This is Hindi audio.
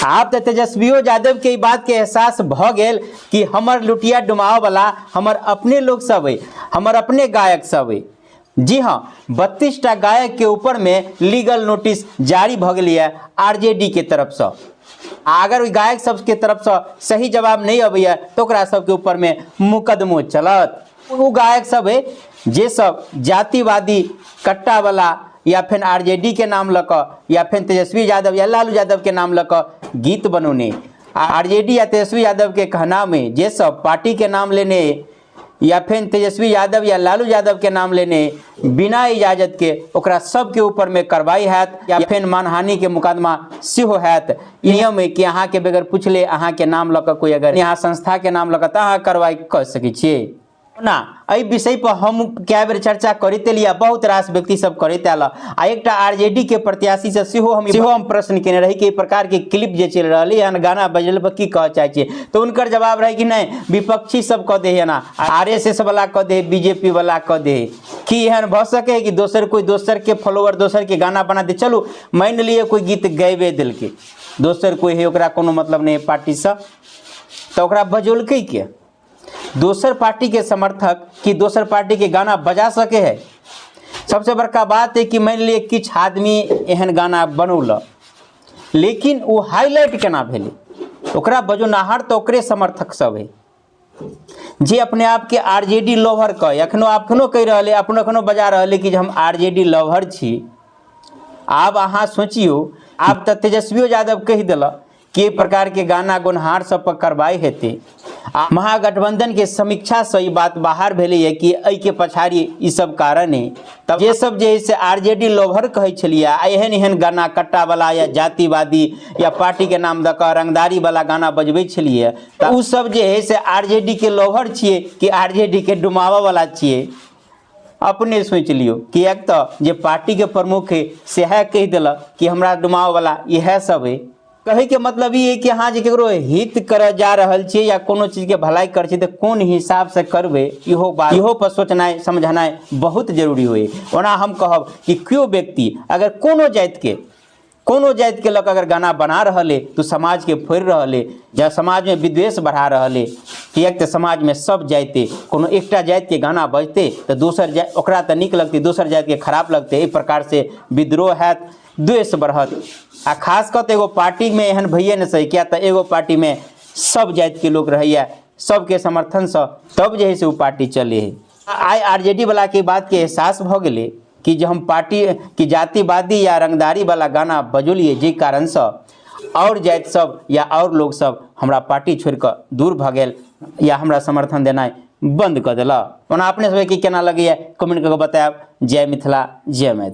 आप तो तेजस्वियो यादव के बात के एहसास भ गेल कि हमर लुटिया डुमाव वाला हमर अपने लोग सब है, हमर अपने गायक सब है। जी हाँ, 32टा गायक के ऊपर में लीगल नोटिस जारी भ गेल है आरजेडी के तरफ से। अगर ओइ गायक सब के तरफ से सही जवाब नहीं अबैया तो ओकरा सब के ऊपर में मुकदमो चलत। वो गायक सब है जे सब जातिवादी कट्टा वाला या फिर आरजेडी के नाम लक या फिर तेजस्वी यादव या लालू यादव के नाम लक गीत बनौने, आरजेडी या तेजस्वी यादव के कहना में जे सब पार्टी के नाम लेने या फिर तेजस्वी यादव या लालू यादव के नाम लेने बिना इजाजत के ओकरा सब के ऊपर में कार्रवाई हैत या फिर मानहानि के मुकदमा सेहो हैत। नियम है कि अहाँ के बगैर पूछले अहाँ के नाम लक कोई अगर यहाँ संस्था के नाम लक अहाँ कार्रवाई कर सकै छियै ना। एहि विषय पर हम कए बेर चर्चा करते लिया, बहुत रास व्यक्ति सब करते आला। आ एकटा आरजेडी के प्रत्याशी से सेहो हम प्रश्न केने रही कि प्रकार के क्लिप जे चल रही है गाना बजल पर की कह चाहे छियै, तो उनकर जवाब रहे कि नहीं विपक्षी सब कह दे है ना, आरएसएस वाला कह दे, बीजेपी वाला कह दे कि एहन भ सके कि दोसर कोई दोसर के फॉलोअर दोसर के गाना बना दे। चलू मान लिए कोई गीत गैबे दिलके, दोसर कोई है ओकरा कोनो मतलब नहीं पार्टी से, तो ओकरा बजौलकै के दोसर पार्टी के समर्थक कि दोसर पार्टी के गाना बजा सके है। सबसे बड़का बात है कि मान लिए किछ आदमी एहन गाना बनौल लेकिन वो हाईलाइट केना भेले, ओकरा बजौनाहर तो ओकरे समर्थक सब है जे अपने आप के आरजेडी लवर कह अखनो कह रहे अखनो बजा रहे कि हम आरजेडी लवर छी। आब अहाँ सोचियो, आब तो तेजस्वियो यादव कह दिल कि प्रकार के गाना गुनहार सब पर कार्रवाई हेतै। महागठबंधन के समीक्षा से ई बात बाहर भेले है कि एहि के पछाड़ी ई सब कारण है। तब जे सब जे है से आरजेडी लोभर कहे छलिए एहन एहन गाना कट्टा वाला या जातिवादी या पार्टी के नाम दक रंगदारी वाला गाना बजबै छलिए, तो उ सब जे है से आरजेडी के लोभर छिए कि आरजेडी के डुमावा वाला छिए। अपने सोच लियो कि एक तो जे पार्टी के प्रमुख है सेह कह दिलक कि हमरा डुमावा वाला यह सब है। कहे के मतलब ये है कि हाँ जे केकरो हित कर जा रहल छियै या कोनो चीज के भलाई कर छियै तो कोन हिसाब से करबे, इहो बात इहो पर सोचनाइ समझनाइ बहुत जरूरी होए। ओना हम कहब कि क्यों व्यक्ति अगर कोनो जाति के लोग अगर गाना बना रहले तो समाज के फोड़ रहले या समाज में विद्वेष बढ़ा रहले कि एक तो समाज में सब जाति कोनो एकटा जाति के गाना बजते तो दोसर जाति ओकरा तो नीक लगते, दोसर जाति के खराब लगते। एहि प्रकार से विद्रोह हैत, द्वेष बढ़त। आ खास कर एगो पार्टी में एहन भइए न सही, क्या तो एगो पार्टी में सब जाति के लोग रहिए, सबके समर्थन से तब जे है से वो पार्टी चले है। आई आरजेडी वाला के बात के एहसास भ गेले कि जो हम पार्टी की जातिवादी या रंगदारी वाला गाना बजौलिए जे कारण से और जाति सब या और लोग सब हमरा पार्टी छोड़ कर दूर भ गेल या हमरा समर्थन देना बंद कर दिला। ओना अपने सब के केना लगे कमेंट करके बतायब। जय मिथिला, जय मैथिली।